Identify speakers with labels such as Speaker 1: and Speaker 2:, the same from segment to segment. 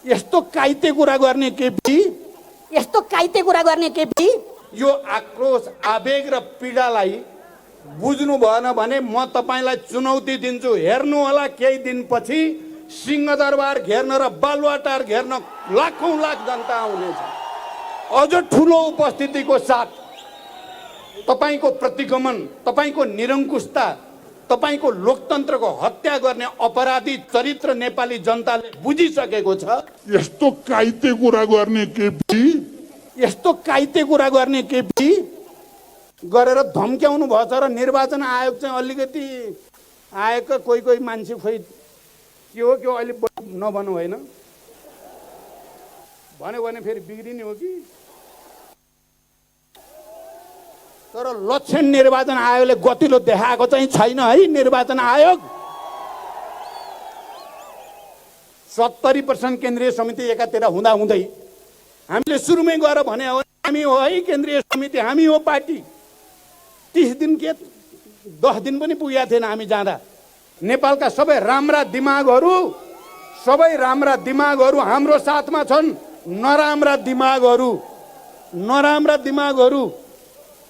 Speaker 1: यस्तो काइते कुरा गर्ने केपी,
Speaker 2: यस्तो काइते कुरा गर्ने केपी।
Speaker 1: यो आक्रोश आवेग र पीडालाई बुझ्नु भएन भने म तपाईलाई चुनौती दिन्छु। हेर्नु होला केही दिनपछि सिंहदरबार घेर्न र बालुवाटार घेर्न लाखौं लाख जनता आउनेछ। अझ ठुलो उपस्थितिको साथ तपाईको प्रतिगमन, तपाईको निरङ्कुशता, तपाईको लोकतन्त्रको हत्या गर्ने अपराधी चरित्र नेपाली जनताले बुझिसकेको छ।
Speaker 3: यस्तो काइते कुरा गर्ने केपी,
Speaker 1: यस्तो काइते कुरा गर्ने केपी गरेर धम्क्याउनु भएछ र निर्वाचन आयोग चाहिँ अलिकति आयोगका कोही कोही मान्छे खोइ के हो अहिले नभन्नु होइन भन्यो भने फेरि बिग्रिने हो कि। तर लक्षण निर्वाचन आयोगले गतिलो देखाएको चाहिँ छैन है। निर्वाचन आयोग 70% केन्द्रीय समिति एकातिर हुँदा हुँदै हामीले सुरुमै गएर भने हो हामी हो है केन्द्रीय समिति, हामी हो पार्टी। 30 दिन के 10 दिन पनि पुगेका थिएन हामी जाँदा। नेपालका सबै राम्रा दिमागहरू हाम्रो साथमा छन्। नराम्रा दिमागहरू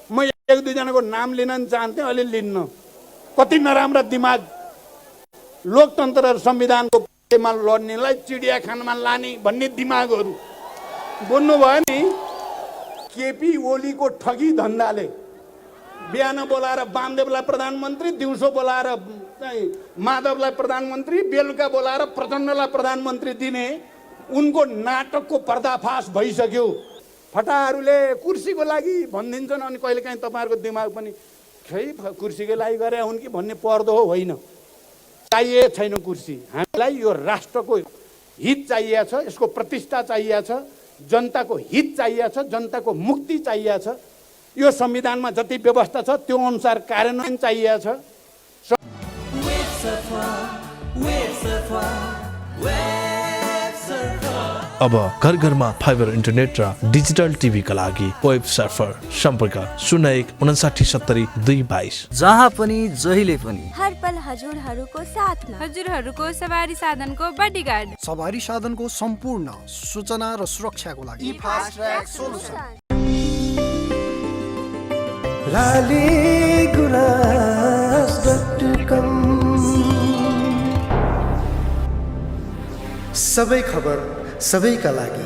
Speaker 1: म एक दुईजनाको नाम लिन चाहन्थे, अहिले लिन्न। कति नराम्रा दिमाग लोकतन्त्र र संविधानको पक्षमा लड्नेलाई चिडियाखानामा लाने भन्ने दिमागहरू बुझ्नुभयो नि। केपी ओलीको ठगी धन्दाले बिहान बोलाएर वामदेवलाई प्रधानमन्त्री, दिउँसो बोलाएर माधवलाई प्रधानमन्त्री, बेलुका बोलाएर प्रचण्डलाई प्रधानमन्त्री दिने उनको नाटकको पर्दाफास भइसक्यो। फटाहरूले कुर्सीको लागि भनिदिन्छन् अनि कहिलेकाहीँ तपाईँहरूको दिमाग पनि खै कुर्सीको लागि गरे हुन् कि भन्ने पर्दो हो। होइन, चाहिए छैन कुर्सी। हामीलाई यो राष्ट्रको हित चाहिएको छ, यसको प्रतिष्ठा चाहिएको छ, जनताको हित चाहिएको छ, जनताको मुक्ति चाहिएको छ। यो संविधानमा जति व्यवस्था छ त्यो अनुसार कार्यान्वयन चाहिएको छ।
Speaker 4: अब घर घरमा फाइबर इन्टरनेट र डिजिटल टिभीका लागि वेब सर्फर। सम्पर्क 0159700222।
Speaker 5: जहाँ पनि जहिले पनि
Speaker 6: हर पल हजुरहरूको साथमा,
Speaker 7: हजुरहरूको सवारी साधनको बडीगार्ड,
Speaker 8: सवारी साधनको सम्पूर्ण सूचना र सुरक्षाको लागि
Speaker 6: फास्ट ट्र्याक सोलुसन।
Speaker 9: laligurascom सबै खबर सबैका लागि।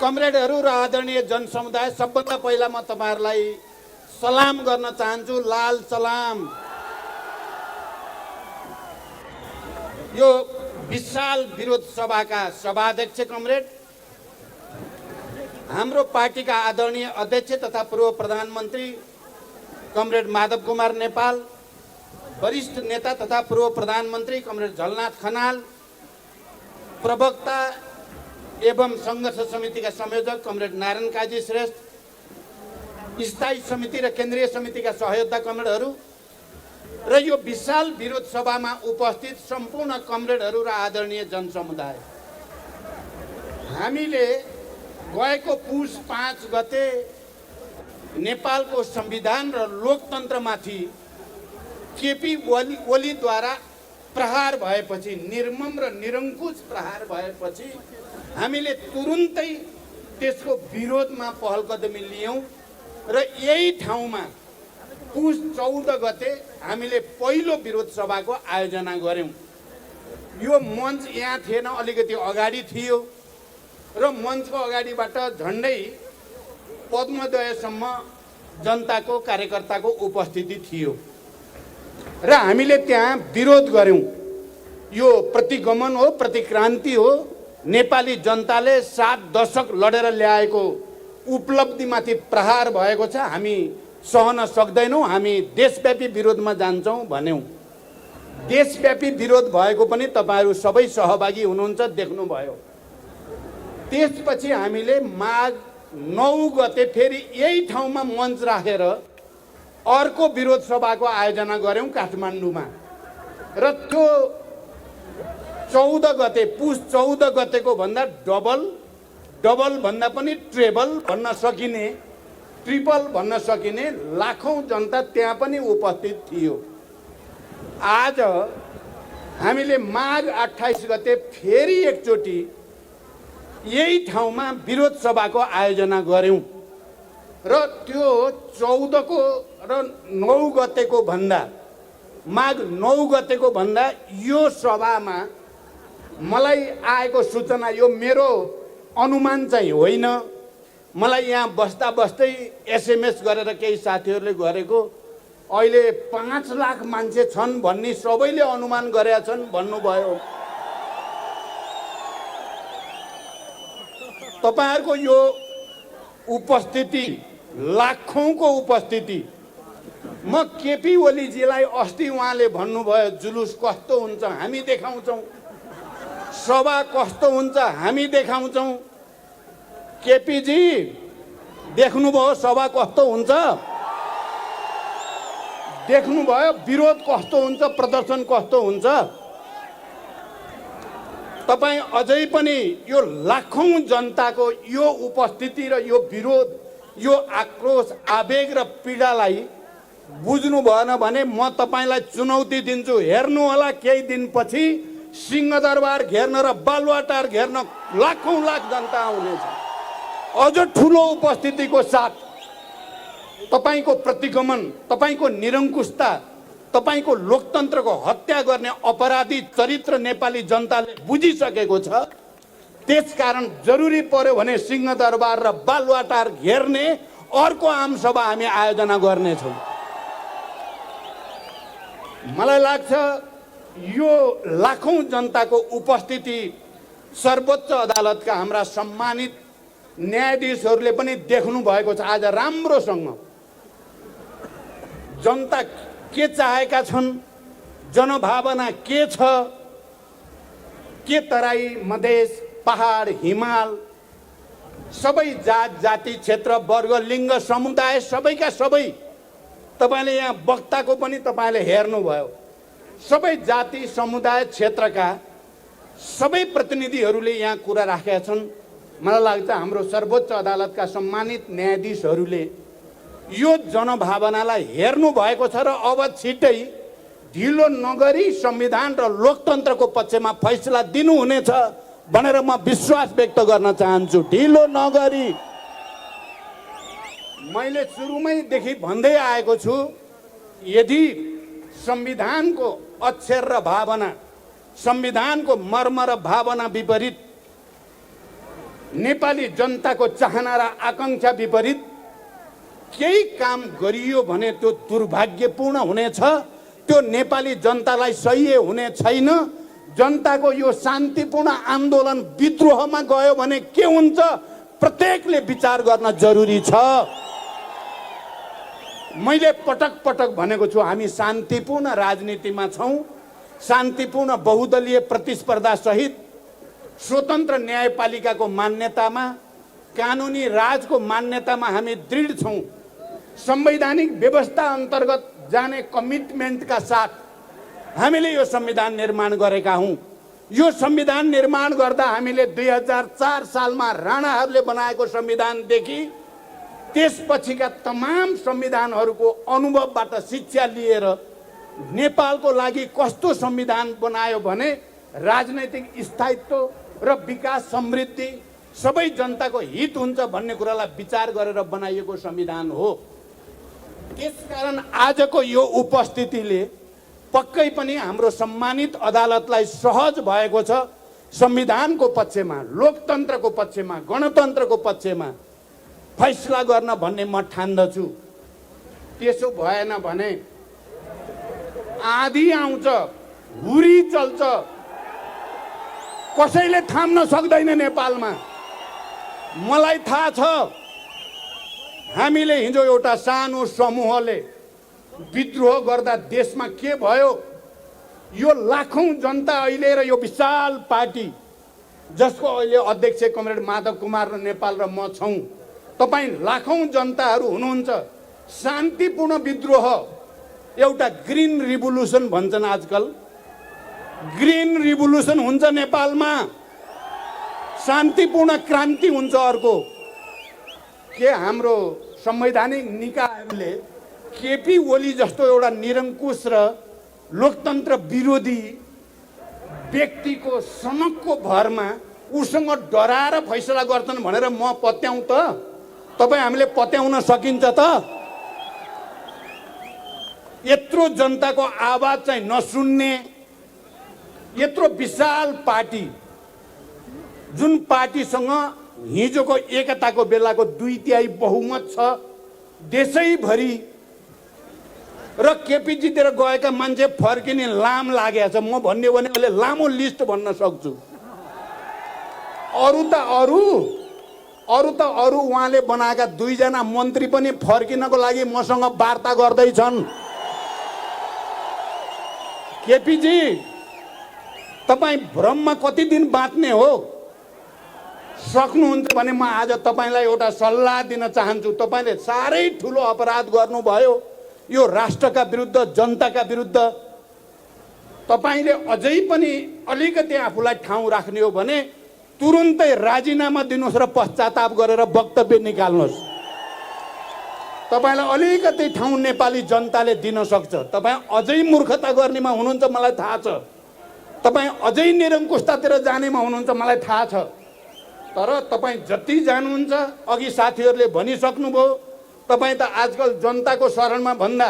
Speaker 1: कमरेडहरू र आदरणीय जनसमुदाय, सबभन्दा पहिला म तपाईहरुलाई सलाम गर्न चाहन्छु। लाल सलाम। यो विशाल विरोध सभाका सभाध्यक्ष कमरेड, हाम्रो पार्टीका आदरणीय अध्यक्ष तथा पूर्व प्रधानमन्त्री कमरेड माधव कुमार नेपाल, वरिष्ठ नेता तथा पूर्व प्रधानमन्त्री कमरेड झलनाथ खनाल, प्रवक्ता एवं संघर्ष समितिका संयोजक कमरेड नारायण काजी श्रेष्ठ, स्थायी समिति र केन्द्रीय समितिका सहयोद्धा कमरेडहरू र यो विशाल विरोध सभामा उपस्थित सम्पूर्ण कमरेडहरू र आदरणीय जनसमुदाय, हामीले गएको पुस 5 गते नेपालको संविधान र लोकतन्त्रमाथि केपी ओलीद्वारा प्रहार भएपछि, निर्मम र निरङ्कुश प्रहार भएपछि हामीले तुरुन्तै त्यसको विरोधमा पहल कदमी लियौं र यही ठाउँमा पुस 14 गते हामीले पहिलो विरोध सभाको आयोजना गर्यौं। यो मञ्च यहाँ थिएन, अलिकति अगाडि थियो र मञ्चको अगाडिबाट झन्डै पद्मोदयसम्म जनताको कार्यकर्ताको उपस्थिति थियो र हामीले त्यहाँ विरोध गर्यौं। यो प्रतिगमन हो, प्रतिक्रान्ति हो। नेपाली जनताले 7 दशक लडेर ल्याएको उपलब्धिमाथि प्रहार भएको छ। हामी सहन सक्दैनौँ, हामी देशव्यापी विरोधमा जान्छौँ भन्यौं। देशव्यापी विरोध भएको पनि तपाईहरु सबै सहभागी हुनुहुन्छ, देख्नुभयो। त्यसपछि हामीले माघ 9 गते फेरि यही ठाउँमा मञ्च राखेर अर्को विरोध सभाको आयोजना गऱ्यौँ काठमाडौँमा र त्यो 14 गते पुस 14 गतेको भन्दा डबल भन्दा पनि ट्रेबल भन्न सकिने ट्रिपल भन्न सकिने लाखौं जनता त्यहाँ पनि उपस्थित थियो। आज हामीले माघ 28 गते फेरि एकचोटि यही ठाउँमा विरोध सभाको आयोजना गऱ्यौँ र त्यो 14 को र 9 गतेको भन्दा माघ 9 गतेको भन्दा यो सभामा मलाई आएको सूचना, यो मेरो अनुमान चाहिँ होइन, मलाई यहाँ बस्दा बस्दै एसएमएस गरेर केही साथीहरूले गरेको, अहिले 5 लाख मान्छे छन् भन्ने सबैले अनुमान गरेका छन् भन्नुभयो। तपाईहरुको यो उपस्थिति, लाखौंको उपस्थिति, म केपी ओलीजीलाई अस्ति उहाँले भन्नुभयो जुलुस कस्तो हुन्छ हामी देखाउँछौँ, सभा कस्तो हुन्छ हामी देखाउँछौँ। केपीजी देख्नुभयो सभा कस्तो हुन्छ, देख्नुभयो विरोध कस्तो हुन्छ, प्रदर्शन कस्तो हुन्छ। तपाई अझै पनि यो लाखौं जनताको यो उपस्थिति र यो विरोध, यो आक्रोश, आवेग र पीडालाई बुझ्नु भएन भने म तपाईलाई चुनौती दिन्छु। हेर्नु होला केही दिनपछि सिंहदरबार घेर्न र बालुवाटार घेर्न लाखौं लाख जनता आउनेछ। अझ ठुलो उपस्थितिको साथ तपाईको प्रतिगमन, तपाईको निरंकुशता, तपाईको लोकतन्त्रको हत्या गर्ने अपराधी चरित्र नेपाली जनताले बुझिसकेको छ। त्यसकारण जरुरी पर्यो भने सिंहदरबार र बालुवाटार घेर्ने अर्को आमसभा हामी आयोजना गर्नेछौँ। मलाई लाग्छ यो लाखौं जनताको उपस्थिति सर्वोच्च अदालतका हाम्रा सम्मानित न्यायाधीशहरूले पनि देख्नु भएको छ। आज राम्रोसँग जनता के चाहेका छन्, जनभावना के छ, के तराई, मधेस, पहाड, हिमाल, सबै जात जाति, क्षेत्र, वर्ग, लिङ्ग, समुदाय सबैका सबै, तपाईले यहाँ वक्ताको पनि तपाईले हेर्नुभयो, सबै जाति, समुदाय, क्षेत्रका सबै प्रतिनिधिहरूले यहाँ कुरा राखेका छन्। मलाई लाग्छ हाम्रो सर्वोच्च अदालतका सम्मानित न्यायाधीशहरूले यो जनभावनालाई हेर्नु भएको छ र अब छिटै ढिलो नगरी संविधान र लोकतन्त्रको पक्षमा फैसला दिनुहुनेछ भनेर म विश्वास व्यक्त गर्न चाहन्छु। ढिलो नगरी। मैले सुरुमैदेखि भन्दै आएको छु, यदि संविधानको अक्षर र भावना, संविधानको मर्म र भावना विपरीत, नेपाली जनताको चाहना र आकांक्षा विपरीत केही काम गरियो भने त्यो दुर्भाग्यपूर्ण हुनेछ। त्यो नेपाली जनतालाई सह्य हुने छैन। जनताको यो शान्तिपूर्ण आन्दोलन विद्रोहमा गयो भने के हुन्छ प्रत्येकले विचार गर्न जरुरी छ। मैले पटक पटक भनेको छु, हामी शान्तिपूर्ण राजनीतिमा छौं। शान्तिपूर्ण बहुदलीय प्रतिस्पर्धा सहित स्वतन्त्र न्यायपालिकाको मान्यतामा, कानुनी राजको मान्यतामा हामी दृढ छौं। संवैधानिक व्यवस्था अन्तर्गत जाने कमिटमेन्टका साथ हामीले यो संविधान निर्माण गरेका हौं। यो संविधान निर्माण गर्दा हामीले 2004 सालमा राणाहरूले बनाएको संविधानदेखि त्यसपछिका तमाम संविधानहरूको अनुभवबाट शिक्षा लिएर नेपालको लागि कस्तो संविधान बनायो भने राजनैतिक स्थायित्व र विकास, समृद्धि, सबै जनताको हित हुन्छ भन्ने कुरालाई विचार गरेर बनाइएको संविधान हो। त्यसकारण आजको यो उपस्थितिले पक्कै पनि हाम्रो सम्मानित अदालतलाई सहज भएको छ संविधानको पक्षमा, लोकतन्त्रको पक्षमा, गणतन्त्रको पक्षमा फैसला गर्न भन्ने म ठान्दछु। त्यसो भएन भने आँधी आउँछ, हुरी चल्छ, कसैले थाम्न सक्दैन नेपालमा। मलाई थाहा छ हामीले हिजो एउटा सानो समूहले विद्रोह गर्दा देशमा के भयो। यो लाखौं जनता अहिले र यो विशाल पार्टी जसको अहिले अध्यक्ष कमरेड माधव कुमार र नेपाल र म छौं, तपाई लाखौं जनताहरू हुनुहुन्छ। शान्तिपूर्ण विद्रोह एउटा ग्रिन रिभोल्युसन भन्छन् आजकल। ग्रिन रिभोल्युसन हुन्छ नेपालमा, शान्तिपूर्ण क्रान्ति हुन्छ अर्को। के हाम्रो संवैधानिक निकायहरूले केपी ओली जस्तो एउटा निरङ्कुश र लोकतन्त्र विरोधी व्यक्तिको सनकको भरमा उसँग डराएर फैसला गर्छन् भनेर म पत्याउँ त? तपाईँ हामीले पत्याउन सकिन्छ त? यत्रो जनताको आवाज चाहिँ नसुन्ने, यत्रो विशाल पार्टी, जुन पार्टीसँग हिजोको एकताको बेलाको 2/3 बहुमत छ देशैभरि, र केपीजीतिर गएका मान्छे फर्किने लाम लागेको छ। म भन्ने भने अहिले लामो लिस्ट भन्न सक्छु। अरू त अरू उहाँले बनाएका 2 जना मन्त्री पनि फर्किनको लागि मसँग वार्ता गर्दैछन्। केपीजी, तपाईँ भ्रममा कति दिन बाँच्ने हो? सक्नुहुन्छ भने म आज तपाईँलाई एउटा सल्लाह दिन चाहन्छु। तपाईँले साह्रै ठुलो अपराध गर्नुभयो यो राष्ट्रका विरुद्ध, जनताका विरुद्ध। तपाईँले अझै पनि अलिकति आफूलाई ठाउँ राख्ने हो भने तुरुन्तै राजीनामा दिनुहोस् र पश्चाताप गरेर वक्तव्य निकाल्नुहोस्। तपाईँलाई अलिकति ठाउँ नेपाली जनताले दिन सक्छ। तपाईँ अझै मूर्खता गर्नेमा हुनुहुन्छ, मलाई थाहा छ। तपाईँ अझै निरङ्कुशतातिर जानेमा हुनुहुन्छ, मलाई थाहा छ। तर तपाईँ जति जानुहुन्छ, अघि साथीहरूले भनिसक्नुभयो, तपाईँ त आजकल जनताको शरणमा भन्दा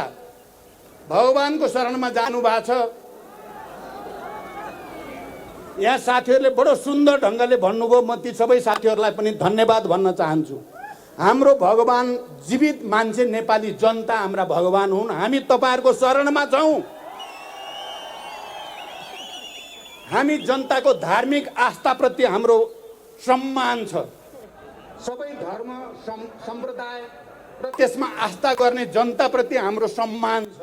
Speaker 1: भगवानको शरणमा जानु भएको छ। यहाँ साथीहरूले बडो सुन्दर ढङ्गले भन्नुभयो, म ती सबै साथीहरूलाई पनि धन्यवाद भन्न चाहन्छु। हाम्रो भगवान जीवित मान्छे नेपाली जनता हाम्रा भगवान हुन्। हामी तपाईँहरूको शरणमा छौँ। हामी जनताको धार्मिक आस्थाप्रति हाम्रो सम्मान छ। सबै धर्म सम्प्रदाय र त्यसमा आस्था गर्ने जनताप्रति हाम्रो सम्मान छ।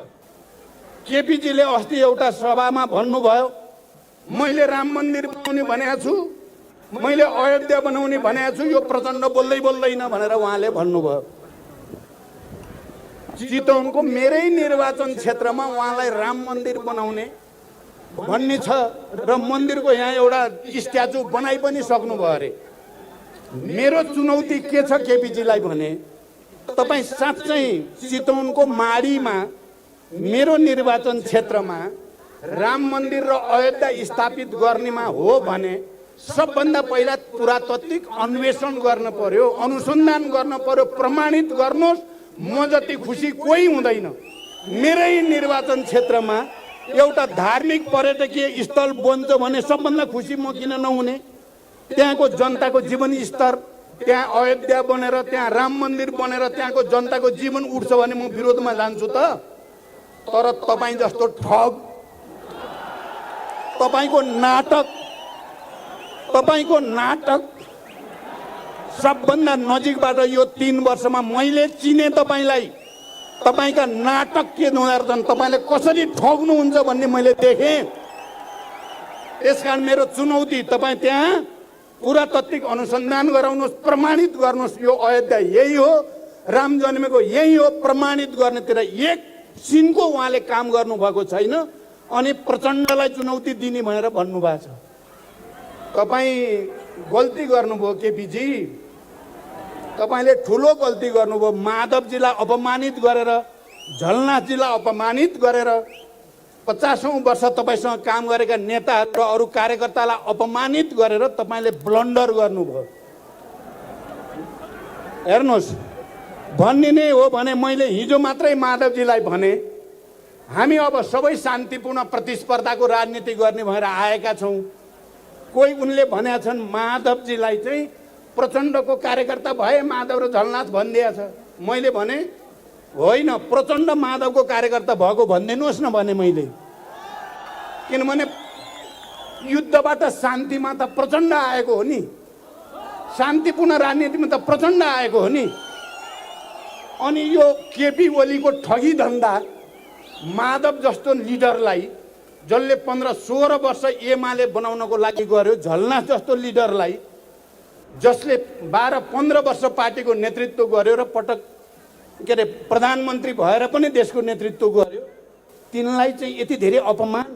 Speaker 1: केपीजीले अस्ति एउटा सभामा भन्नुभयो, मैले राम मन्दिर बनाउने भनेको छु, मैले अयोध्या बनाउने भनेको छु, यो प्रचण्ड बोल्दै बोल्दैन भनेर उहाँले भन्नुभयो। चितवनको मेरै निर्वाचन क्षेत्रमा उहाँलाई राम मन्दिर बनाउने भन्ने छ र मन्दिरको यहाँ एउटा स्ट्याचु बनाइ पनि सक्नुभयो अरे। मेरो चुनौती के छ केपीजीलाई भने, तपाईँ साँच्चै चितवनको माडीमा मेरो निर्वाचन क्षेत्रमा राम मन्दिर र अयोध्या स्थापित गर्नेमा हो भने सबभन्दा पहिला पुरातात्विक अन्वेषण गर्न पर्यो, अनुसन्धान गर्न पर्यो, प्रमाणित गर्नुहोस्। म जति खुसी कोही हुँदैन। मेरै निर्वाचन क्षेत्रमा एउटा धार्मिक पर्यटकीय स्थल बन्छ भने सबभन्दा खुसी म किन नहुने? त्यहाँको जनताको जीवन स्तर, त्यहाँ अयोध्या बनेर, त्यहाँ राम मन्दिर बनेर त्यहाँको जनताको जीवन उठ्छ भने म विरोधमा जान्छु त? तर तपाईँ जस्तो ठग, तपाईँको नाटक सबभन्दा नजिकबाट यो 3 वर्षमा मैले चिने तपाईँलाई। तपाईँका नाटक के हुँदो, तपाईँले कसरी ठग्नुहुन्छ भन्ने मैले देखेँ। त्यसकारण मेरो चुनौती, तपाईँ त्यहाँ पुरातात्विक अनुसन्धान गराउनुहोस्, प्रमाणित गर्नुहोस्। यो अयोध्या यही हो, राम जन्मेको यही हो, प्रमाणित गर्नेतिर एक सिनको उहाँले काम गर्नुभएको छैन। अनि प्रचण्डलाई चुनौती दिने भनेर भन्नुभएको छ। तपाईँ गल्ती गर्नुभयो केपीजी, तपाईँले ठुलो गल्ती गर्नुभयो। माधवजीलाई अपमानित गरेर, झलनाथजीलाई अपमानित गरेर, 50औं वर्ष तपाईँसँग काम गरेका नेताहरू र अरू कार्यकर्तालाई अपमानित गरेर तपाईँले ब्लन्डर गर्नुभयो। हेर्नुहोस्, भन्ने नै हो भने मैले हिजो मात्रै माधवजीलाई भने, हामी अब सबै शान्तिपूर्ण प्रतिस्पर्धाको राजनीति गर्ने भएर आएका छौँ। कोही उनले भनेका छन् माधवजीलाई चाहिँ प्रचण्डको कार्यकर्ता भए माधव र झलनाथ भनिदिएको छ। मैले भने होइन, प्रचण्ड माधवको कार्यकर्ता भएको भनिदिनुहोस् न भने मैले। किनभने युद्धबाट शान्तिमा त प्रचण्ड आएको हो नि, शान्तिपूर्ण राजनीतिमा त प्रचण्ड आएको हो नि। अनि यो केपी ओलीको ठगी धन्दा, माधव जस्तो लिडरलाई जसले 15-16 वर्ष एमाले बनाउनको लागि गर्यो, झलनाथ जस्तो लिडरलाई जसले 12-15 वर्ष पार्टीको नेतृत्व गर्यो र पटक के अरे प्रधानमन्त्री भएर पनि देशको नेतृत्व गर्यो, तिनलाई चाहिँ यति धेरै अपमान,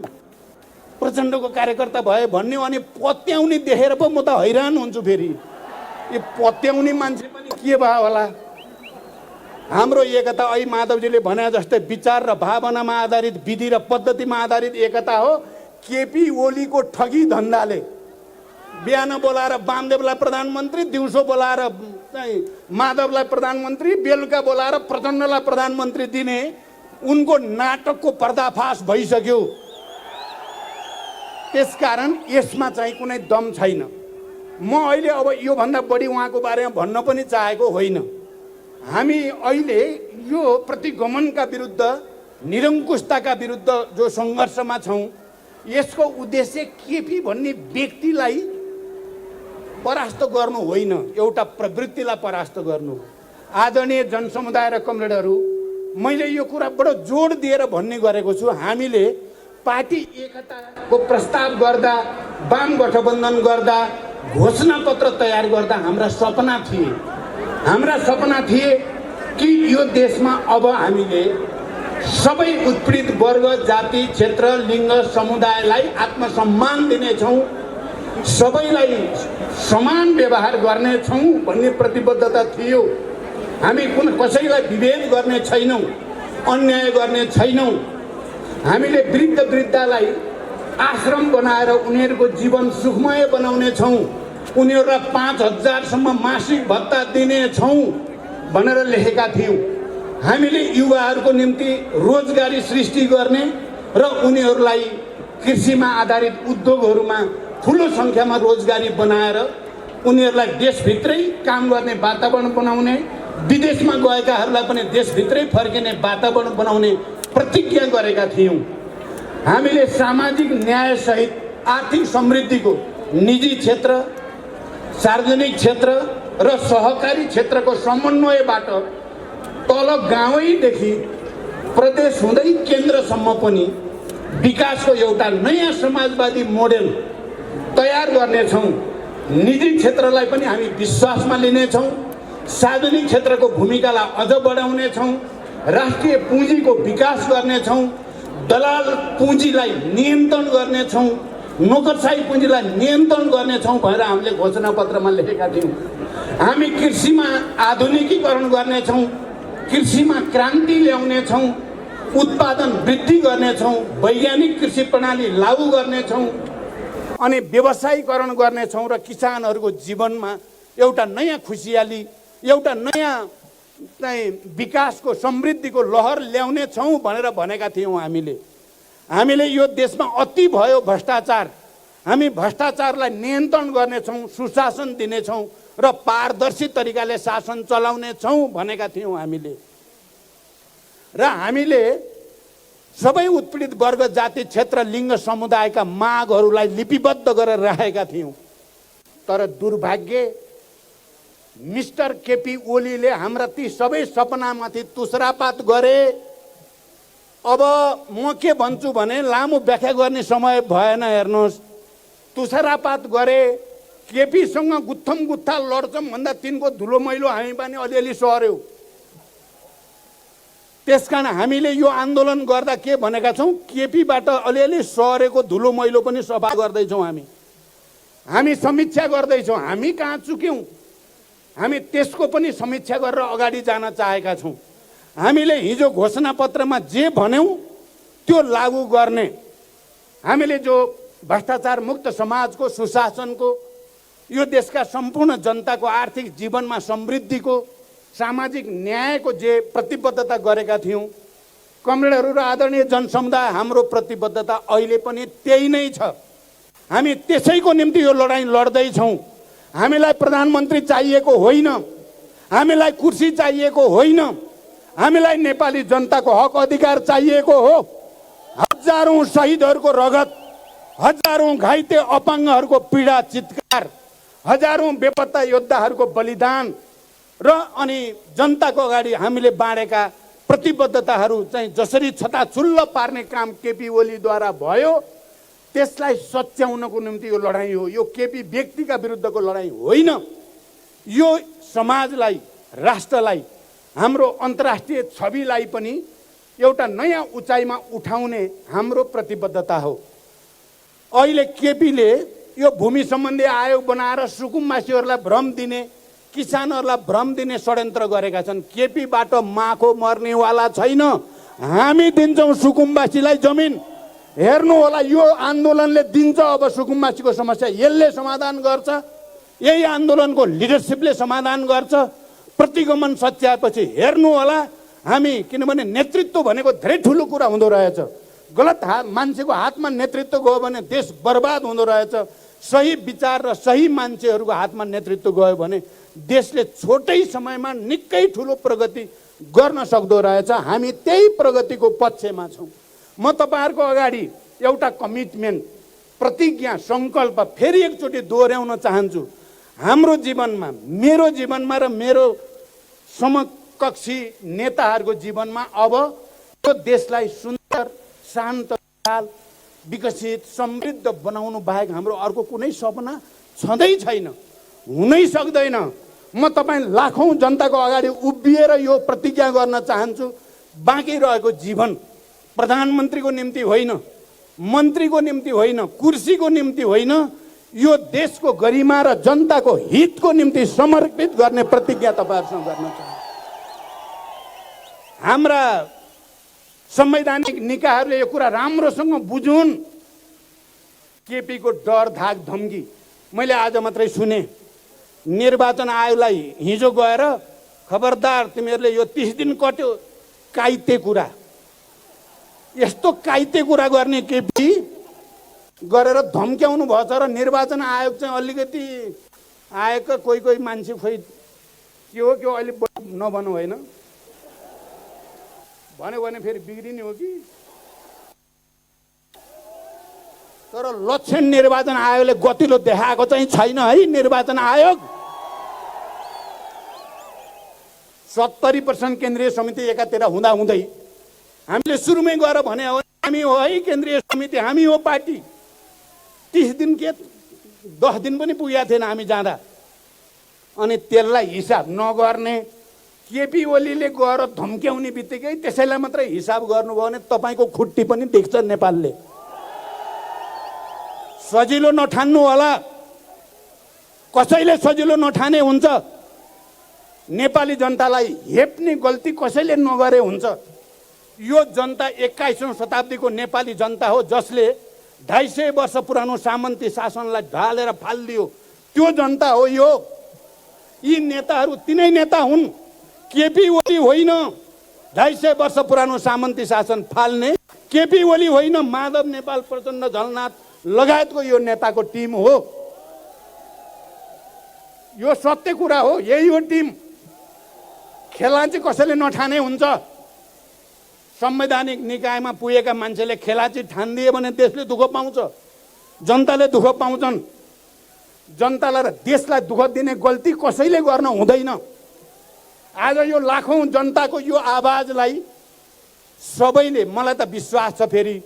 Speaker 1: प्रचण्डको कार्यकर्ता भए भन्ने अनि पत्याउने देखेर पो म त हैरान हुन्छु। फेरि यो पत्याउने मान्छे पनि के भयो होला। हाम्रो एकता ऐ माधवजीले भने जस्तै विचार र भावनामा आधारित, विधि र पद्धतिमा आधारित एकता हो। केपी ओलीको ठगी धन्दाले बिहान बोलाएर वामदेवलाई प्रधानमन्त्री, दिउँसो बोलाएर माधवलाई प्रधानमन्त्री, बेलुका बोलाएर प्रचण्डलाई प्रधानमन्त्री दिने उनको नाटकको पर्दाफास भइसक्यो। त्यसकारण यसमा चाहिँ कुनै दम छैन। म अहिले अब योभन्दा बढी उहाँको बारेमा भन्न पनि चाहेको होइन। हामी अहिले यो प्रतिगमनका विरुद्ध, निरङ्कुशताका विरुद्ध जो सङ्घर्षमा छौँ, यसको उद्देश्य केपी भन्ने व्यक्तिलाई परास्त गर्नु होइन, एउटा प्रवृत्तिलाई परास्त गर्नु। आदरणीय जनसमुदाय र कमरेडहरू, मैले यो कुरा बडो जोड दिएर भन्ने गरेको छु। हामीले पार्टी एकताको प्रस्ताव गर्दा, वाम गठबन्धन गर्दा, घोषणापत्र तयार गर्दा हाम्रा सपना थिए कि यो देशमा अब हामीले सबै उत्पीडित वर्ग, जाति, क्षेत्र, लिङ्ग, समुदायलाई आत्मसम्मान दिनेछौँ, सबैलाई समान व्यवहार गर्नेछौँ भन्ने प्रतिबद्धता थियो। हामी कसैलाई विभेद गर्ने छैनौँ, अन्याय गर्ने छैनौँ। हामीले वृद्ध वृद्धालाई आश्रम बनाएर उनीहरूको जीवन सुखमय बनाउने छौँ, उनीहरूलाई 5,000 सम्म मासिक भत्ता दिनेछौँ भनेर लेखेका थियौँ। हामीले युवाहरूको निम्ति रोजगारी सृष्टि गर्ने र उनीहरूलाई कृषिमा आधारित उद्योगहरूमा ठुलो सङ्ख्यामा रोजगारी बनाएर उनीहरूलाई देशभित्रै काम गर्ने वातावरण बनाउने, विदेशमा गएकाहरूलाई पनि देशभित्रै फर्किने वातावरण बनाउने प्रतिज्ञा गरेका थियौँ। हामीले सामाजिक न्यायसहित आर्थिक समृद्धिको निजी क्षेत्र, सार्वजनिक क्षेत्र र सहकारी क्षेत्रको समन्वयबाट तल गाउँदेखि प्रदेश हुँदै केन्द्रसम्म पनि विकासको एउटा नयाँ समाजवादी मोडेल तयार गर्नेछौँ। निजी क्षेत्रलाई पनि हामी विश्वासमा लिनेछौँ, सार्वजनिक क्षेत्रको भूमिकालाई अझ बढाउनेछौँ, राष्ट्रिय पुँजीको विकास गर्नेछौँ, दलाल पुँजीलाई नियन्त्रण गर्नेछौँ, नोकरशाही पुँजीलाई नियन्त्रण गर्नेछौँ भनेर हामीले घोषणापत्रमा लेखेका थियौँ। हामी कृषिमा आधुनिकीकरण गर्नेछौँ, कृषिमा क्रान्ति ल्याउनेछौँ, उत्पादन वृद्धि गर्नेछौँ, वैज्ञानिक कृषि प्रणाली लागू गर्नेछौँ अनि व्यवसायीकरण गर्नेछौँ र किसानहरूको जीवनमा एउटा नयाँ खुसियाली, एउटा नयाँ विकासको समृद्धिको लहर ल्याउनेछौँ भनेर भनेका थियौँ। हामीले यो देशमा अति भयो भ्रष्टाचार, हामी भ्रष्टाचारलाई नियन्त्रण गर्नेछौँ, सुशासन दिनेछौँ र पारदर्शी तरिकाले शासन चलाउनेछौँ भनेका थियौँ हामीले। र हामीले सबै उत्पीडित वर्ग, जाति, क्षेत्र, लिङ्ग, समुदायका मागहरूलाई लिपिबद्ध गरेर राखेका थियौँ। तर दुर्भाग्य मिस्टर केपी ओलीले हाम्रा ती सबै सपनामाथि तुसरापात गरे। अब म के भन्छु भने लामो व्याख्या गर्ने समय भएन। हेर्नुहोस्, तुसरापात गरे, केपीसँग गुत्थम गुत्था लड्छौँ भन्दा तिनको धुलो मैलो हामी पनि अलिअलि सर्यौँ। त्यसकारण हामीले यो आन्दोलन गर्दा के भनेका छौँ, केपीबाट अलिअलि सरेको धुलो मैलो पनि सफा गर्दैछौँ। हामी समीक्षा गर्दैछौँ, हामी कहाँ चुक्यौँ, हामी त्यसको पनि समीक्षा गरेर अगाडि जान चाहेका छौँ। हामीले हिजो घोषणापत्रमा जे भन्यौँ त्यो लागू गर्ने, हामीले जो भ्रष्टाचार मुक्त समाजको, सुशासनको, यो देशका सम्पूर्ण जनताको आर्थिक जीवनमा समृद्धिको, सामाजिक न्यायको जे प्रतिबद्धता गरेका थियौँ, कमरेडहरू र आदरणीय जनसमुदाय, हाम्रो प्रतिबद्धता अहिले पनि त्यही नै छ। हामी त्यसैको निम्ति यो लडाइँ लड्दैछौँ। हामीलाई प्रधानमन्त्री चाहिएको होइन, हामीलाई कुर्सी चाहिएको होइन, हामीलाई नेपाली जनताको हक अधिकार चाहिएको हो। हजारौँ शहीदहरूको रगत, हजारौँ घाइते अपाङ्गहरूको पीडा चित्कार, हजारौँ बेपत्ता योद्धाहरूको बलिदान र अनि जनताको अगाडि हामीले बाँडेका प्रतिबद्धताहरू चाहिँ जसरी छताछुल्ल पार्ने काम केपी ओलीद्वारा भयो, त्यसलाई सच्याउनको निम्ति यो लडाइँ हो। यो केपी व्यक्तिका विरुद्धको लडाइँ होइन, यो समाजलाई, राष्ट्रलाई हाम्रो अन्तर्राष्ट्रिय छविलाई पनि एउटा नयाँ उचाइमा उठाउने हाम्रो प्रतिबद्धता हो। अहिले केपीले यो भूमि सम्बन्धी आयोग बनाएर सुकुम्बासीहरूलाई भ्रम दिने, किसानहरूलाई भ्रम दिने षड्यन्त्र गरेका छन्। केपीबाट माखो मर्नेवाला छैन। हामी दिन्छौँ सुकुम्बासीलाई जमिन। हेर्नु होला, यो आन्दोलनले दिन्छ अब सुकुम्बासीको समस्या, यसले समाधान गर्छ। यही आन्दोलनको लिडरसिपले समाधान गर्छ। प्रतिगमन सच्याएपछि हेर्नु होला हामी, किनभने नेतृत्व भनेको धेरै ठुलो कुरा हुँदो रहेछ। गलत मान्छेको हातमा नेतृत्व गयो भने देश बर्बाद हुँदो रहेछ। सही विचार र सही मान्छेहरूको हातमा नेतृत्व गयो भने देशले छोटै समयमा निकै ठुलो प्रगति गर्न सक्दो रहेछ। हामी त्यही प्रगतिको पक्षमा छौँ। म तपाईँहरूको अगाडि एउटा कमिटमेन्ट, प्रतिज्ञा, सङ्कल्प फेरि एकचोटि दोहोऱ्याउन चाहन्छु। हाम्रो जीवनमा, मेरो जीवनमा र मेरो समकक्षी नेताहरूको जीवनमा अब यो देशलाई सुन्दर, शान्त, विकसित, समृद्ध बनाउनु बाहेक हाम्रो अर्को कुनै सपना छँदै छैन, हुनै सक्दैन। म तपाईँ लाखौँ जनताको अगाडि उभिएर यो प्रतिज्ञा गर्न चाहन्छु। बाँकी रहेको जीवन प्रधानमन्त्रीको निम्ति होइन, मन्त्रीको निम्ति होइन, कुर्सीको निम्ति होइन, यो देशको गरिमा र जनताको हितको निम्ति समर्पित गर्ने प्रतिज्ञा तपाईँहरूसँग गर्न चाहन्छु। हाम्रा संवैधानिक निकायहरूले यो कुरा राम्रोसँग बुझुन्। केपीको डर, धाक, धम्की मैले आज मात्रै सुने। निर्वाचन आयोगलाई हिजो गएर खबरदार तिमीहरूले यो 30 दिन कट्यो, काइते कुरा, यस्तो काइते कुरा गर्ने केपी गरेर धम्क्याउनु भएछ। र निर्वाचन आयोग चाहिँ अलिकति आएका कोही कोही मान्छे खोइ के हो अहिले नभन्नु होइन, भन्यो भने फेरि बिग्रिने हो कि। तर लक्षण निर्वाचन आयोगले गतिलो देखाएको चाहिँ छैन है। निर्वाचन आयोग 70% केन्द्रीय समिति एकातिर हुँदा हुँदै हामीले सुरुमै गएर भने हो हामी हो है केन्द्रीय समिति, हामी हो पार्टी। 30 दिन के 10 दिन पनि पुगेको थिएन हामी जाँदा। अनि त्यसलाई हिसाब नगर्ने केपी ओलीले गएर धम्क्याउने बित्तिकै त्यसैलाई मात्रै हिसाब गर्नुभयो भने तपाईँको खुट्टी पनि देख्छ नेपालले। सजिलो नठान्नु होला, कसैले सजिलो नठाने हुन्छ। नेपाली जनतालाई हेप्ने गल्ती कसैले नगरे हुन्छ। यो जनता 21औं शताब्दीको नेपाली जनता हो, जसले 250 वर्ष पुरानो सामन्ती शासनलाई ढालेर फालिदियो। त्यो जनता हो यो। यी नेताहरू तिनै नेता हुन्, केपी ओली होइन। 250 वर्ष पुरानो सामन्ती शासन फाल्ने केपी ओली होइन, माधव नेपाल, प्रचण्ड, झलनाथ लगायतको यो नेताको टिम हो। यो सत्य कुरा हो, यही हो टिम। खेला चाहिँ कसैले नठाने हुन्छ। संवैधानिक निकायमा पुगेका मान्छेले खेलाची ठानिदिए भने देशले दुःख पाउँछ, जनताले दुःख पाउँछन्। जनतालाई र देशलाई दुःख दिने गल्ती कसैले गर्न हुँदैन। आज यो लाखौं जनताको यो आवाजलाई सबैले, मलाई त विश्वास छ, फेरि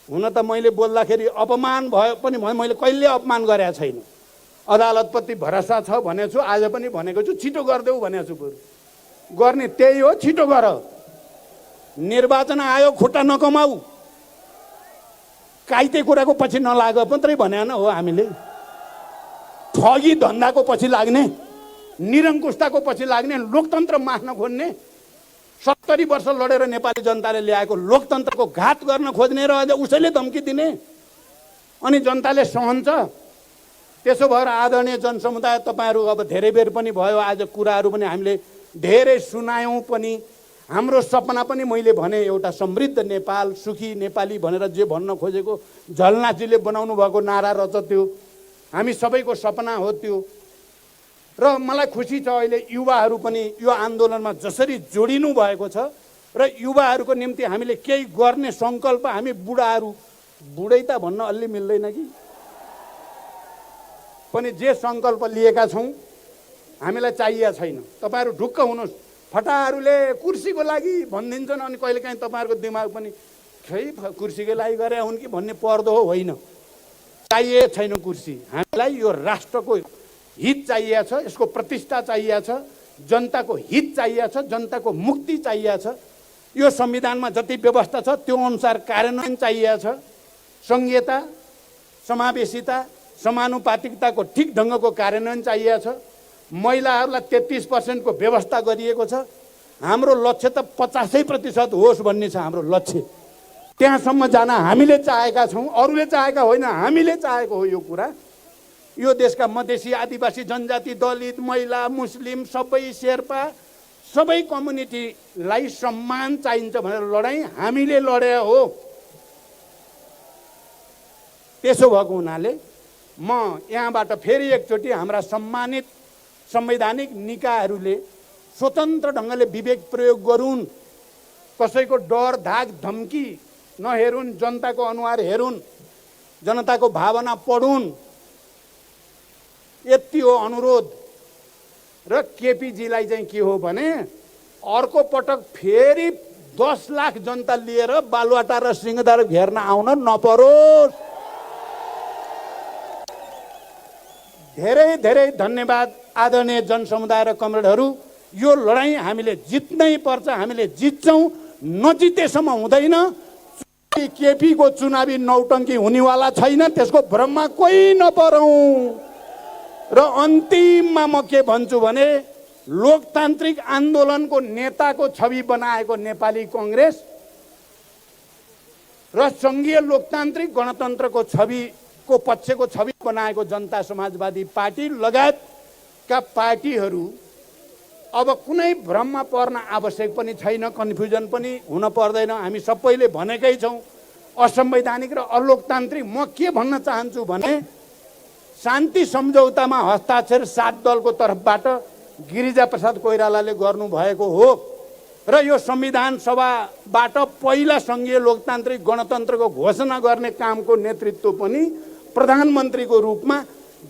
Speaker 1: हुन त मैले बोल्दाखेरि अपमान भयो पनि मैले कहिले अपमान गरेको छैन। अदालतप्रति भरोसा छ भनेको छु, आज पनि भनेको छु, छिटो गरिदेऊ भनेको छु। बरु गर्ने त्यही हो, छिटो गर। निर्वाचन आयोग खुट्टा नकमाऊ, काइते कुराको पछि नलाग मात्रै भने हो हामीले। ठगी धन्दाको पछि लाग्ने, निरङ्कुशताको पछि लाग्ने, लोकतन्त्र मास्न खोज्ने, 70 वर्ष लडेर नेपाली जनताले ल्याएको लोकतन्त्रको घात गर्न खोज्ने र अझ उसैले धम्की दिने, अनि जनताले सहन्छ। त्यसो भएर आदरणीय जनसमुदाय, तपाईँहरू अब धेरै बेर पनि भयो, आज कुराहरू पनि हामीले धेरै सुनायौँ पनि। हाम्रो सपना पनि मैले भने एउटा समृद्ध नेपाल, सुखी नेपाली भनेर जे भन्न खोजेको झलनाथजीले बनाउनु भएको नारा रहेछ त्यो हामी सबैको सपना हो त्यो। र मलाई खुसी छ अहिले युवाहरू पनि यो आन्दोलनमा जसरी जोडिनु भएको छ र युवाहरूको निम्ति हामीले केही गर्ने सङ्कल्प, हामी बुढाहरू, बुढै त भन्न अलि मिल्दैन कि, पनि जे सङ्कल्प लिएका छौँ हामीलाई चाहिएको छैन। तपाईँहरू ढुक्क हुनुहोस्। फटाहरूले कुर्सीको लागि भनिदिन्छन्, अनि कहिलेकाहीँ तपाईँहरूको दिमाग पनि खै कुर्सीको लागि गरे हुन् कि भन्ने पर्दो हो, होइन। चाहिएको छैन कुर्सी, हामीलाई यो राष्ट्रको हित चाहिएको छ, यसको प्रतिष्ठा चाहिएको छ, जनताको हित चाहिएको छ, जनताको मुक्ति चाहिएको छ। यो संविधानमा जति व्यवस्था छ त्यो अनुसार कार्यान्वयन चाहिएको छ। संघीयता, समावेशिता, समानुपातिकताको ठिक ढङ्गको कार्यान्वयन चाहिएको छ। महिलाहरूलाई 33% को व्यवस्था गरिएको छ। हाम्रो लक्ष्य त 85% होस् भन्ने छ हाम्रो लक्ष्य। त्यहाँसम्म जान हामीले चाहेका छौँ, अरूले चाहेका होइन, हामीले चाहेको हो यो कुरा। यो देशका मधेसी, आदिवासी, जनजाति, दलित, महिला, मुस्लिम, सबै शेर्पा, सबै कम्युनिटीलाई सम्मान चाहिन्छ भनेर लडाइँ हामीले लडे हो। त्यसो भएको हुनाले म यहाँबाट फेरि एकचोटि हाम्रा सम्मानित संवैधानिक निकायहरूले स्वतन्त्र ढङ्गले विवेक प्रयोग गरून्, कसैको डर, धाक, धम्की नहेरुन्, जनताको अनुहार हेरुन्, जनताको भावना पढुन्, यति हो अनुरोध। र केपीजीलाई चाहिँ के हो भने अर्को पटक फेरि 10 लाख जनता लिएर बालुवाटार र सिंहदरबार घेर्न आउन नपरोस्। धेरै धेरै धन्यवाद आदरणीय जनसमुदाय र कमरेडहरू। यो लडाईँ हामीले जित्नै पर्छ, हामीले जित्छौँ, नजितेसम्म हुँदैन। केपी को चुनावी नौटङ्की हुनेवाला छैन, त्यसको भ्रममा कोही नपरौँ। र अन्तिममा म के भन्छु भने लोकतान्त्रिक आन्दोलनको नेताको छवि बनाएको नेपाली कांग्रेस र संघीय लोकतान्त्रिक गणतन्त्रको छविको पक्षको छवि बनाएको जनता समाजवादी पार्टी लगायतका पार्टीहरू अब कुनै भ्रममा पर्न आवश्यक पनि छैन, कन्फ्युजन पनि हुन पर्दैन। हामी सबैले भनेकै छौँ असंवैधानिक र अलोकतान्त्रिक। म के भन्न चाहन्छु भने शान्ति सम्झौतामा हस्ताक्षर 7 दलको तर्फबाट गिरिजा प्रसाद कोइरालाले गर्नुभएको हो र यो संविधान सभाबाट पहिला संघीय लोकतान्त्रिक गणतन्त्रको घोषणा गर्ने कामको नेतृत्व पनि प्रधानमन्त्रीको रूपमा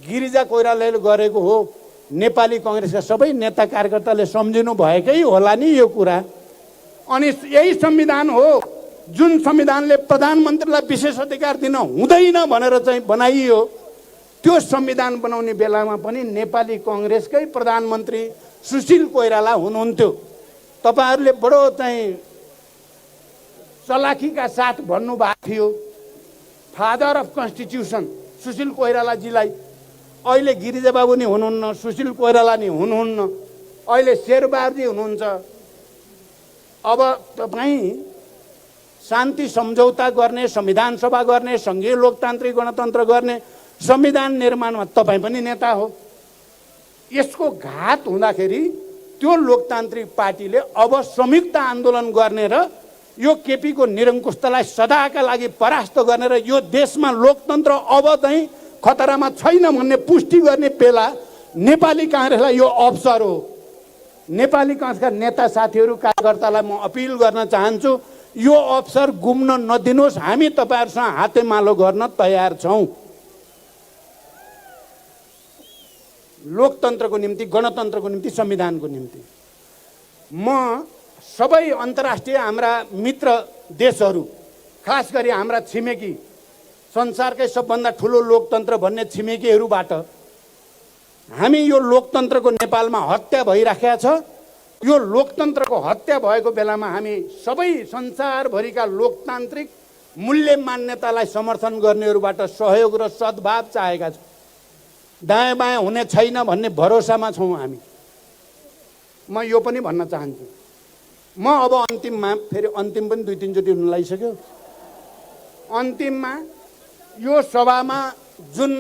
Speaker 1: गिरिजा कोइरालाले गरेको हो। नेपाली कांग्रेसका सबै नेता कार्यकर्ताले सम्झिनु भएकै होला नि यो कुरा। अनि यही संविधान हो जुन संविधानले प्रधानमन्त्रीलाई विशेष अधिकार दिन हुँदैन भनेर चाहिँ बनाइयो। त्यो संविधान बनाउने बेलामा पनि नेपाली कांग्रेसकै प्रधानमन्त्री सुशील कोइराला हुनुहुन्थ्यो। तपाईहरुले बडो चाहिँ चलाखीका साथ भन्नुभएको थियो फादर अफ कन्स्टिट्युसन सुशील कोइरालाजीलाई। अहिले गिरिजाबाबु नि हुनुहुन्न, सुशील कोइराला नि हुनुहुन्न, अहिले शेरबहादुरजी हुनुहुन्छ। अब तपाईँ शान्ति सम्झौता गर्ने, संविधान सभा गर्ने, संघीय लोकतान्त्रिक गणतन्त्र गर्ने, संविधान निर्माणमा तपाईँ पनि नेता हो। यसको घात हुँदाखेरि त्यो लोकतान्त्रिक पार्टीले अब संयुक्त आन्दोलन गर्ने र यो केपीको निरङ्कुशतालाई सदाका लागि परास्त गर्ने र यो देशमा लोकतन्त्र अब चाहिँ खतरामा छैन भन्ने पुष्टि गर्ने बेला नेपाली कांग्रेसलाई यो अवसर हो। नेपाली कांग्रेसका नेता साथीहरू, कार्यकर्तालाई म अपिल गर्न चाहन्छु, यो अवसर गुम्न नदिनुहोस्। हामी तपाईहरुसँग हातेमालो गर्न तयार छौँ। लोकतन्त्रको निम्ति, गणतन्त्रको निम्ति, संविधानको निम्ति। म सबै अन्तर्राष्ट्रिय हाम्रा मित्र देशहरू, खास गरी हाम्रा छिमेकी, संसारकै सबभन्दा ठुलो लोकतन्त्र भन्ने छिमेकीहरूबाट हामी यो लोकतन्त्रको नेपालमा हत्या भइराखेको छ। यो लोकतन्त्रको हत्या भएको बेलामा हामी सबै संसारभरिका लोकतान्त्रिक मूल्य मान्यतालाई समर्थन गर्नेहरूबाट सहयोग र सद्भाव चाहेका छौँ। दायाँ बायाँ हुने छैन भन्ने भरोसामा छौँ हामी। म यो पनि भन्न चाहन्छु, म अब अन्तिममा फेरि अन्तिम पनि 2-3 चोटि हुन लागिसक्यो। अन्तिममा यो सभामा जुन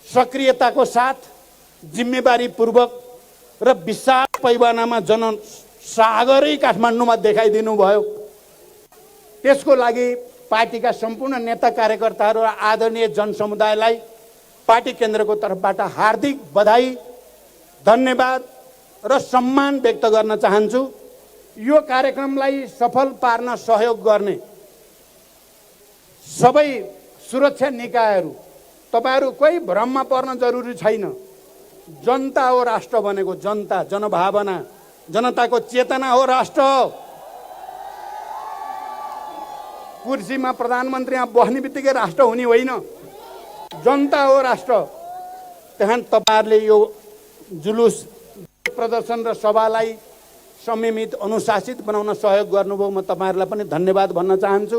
Speaker 1: सक्रियताको साथ, जिम्मेवारीपूर्वक र विशाल पैमानामा जनसागरै काठमाडौँमा देखाइदिनु भयो, त्यसको लागि पार्टीका सम्पूर्ण नेता कार्यकर्ताहरू र आदरणीय जनसमुदायलाई पार्टी केन्द्रको तर्फबाट हार्दिक बधाई, धन्यवाद र सम्मान व्यक्त गर्न चाहन्छु। यो कार्यक्रमलाई सफल पार्न सहयोग गर्ने सबै सुरक्षा निकायहरू, तपाईहरु कोही भ्रममा पर्न जरुरी छैन। जनता हो राष्ट्र भनेको, जनता, जनभावना, जनताको चेतना हो राष्ट्र। कुर्सीमा प्रधानमन्त्री यहाँ बस्ने बित्तिकै राष्ट्र हुने होइन, जनता हो राष्ट्र। त्यहाँ तपाईहरुले यो जुलुस प्रदर्शन र सभालाई संयमित अनुशासित बनाउन सहयोग गर्नुभयो। म तपाईँहरूलाई पनि धन्यवाद भन्न चाहन्छु।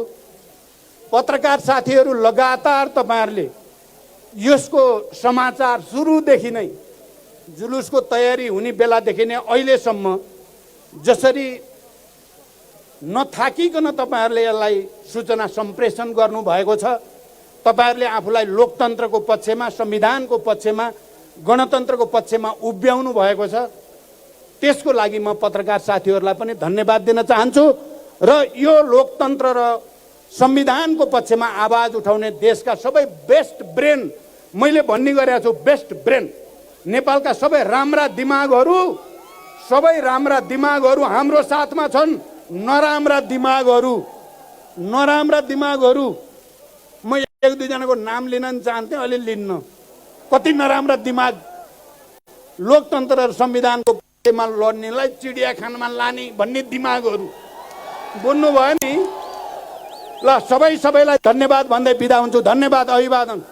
Speaker 1: पत्रकार साथीहरू लगातार तपाईँहरूले यसको समाचार सुरुदेखि नै जुलुसको तयारी हुने बेलादेखि नै अहिलेसम्म जसरी नथाकिकन तपाईँहरूले यसलाई सूचना सम्प्रेषण गर्नुभएको छ, तपाईँहरूले आफूलाई लोकतन्त्रको पक्षमा, संविधानको पक्षमा, गणतन्त्रको पक्षमा उभ्याउनु भएको छ। त्यसको लागि म पत्रकार साथीहरूलाई पनि धन्यवाद दिन चाहन्छु र यो लोकतन्त्र र संविधानको पक्षमा आवाज उठाउने देशका सबै बेस्ट ब्रेन, मैले भन्ने गरेको छु बेस्ट ब्रेन, नेपालका सबै राम्रा दिमागहरू हाम्रो साथमा छन्। नराम्रा दिमागहरू म एक दुईजनाको नाम लिन नि चाहन्थेँ, अहिले लिन्न। कति नराम्रा दिमाग लोकतन्त्र र संविधानको पक्षमा लड्नेलाई चिडियाखानामा लाने भन्ने दिमागहरू बोल्नुभयो नि। ल सबैलाई धन्यवाद भन्दै बिदा हुन्छु। धन्यवाद, अभिवादन।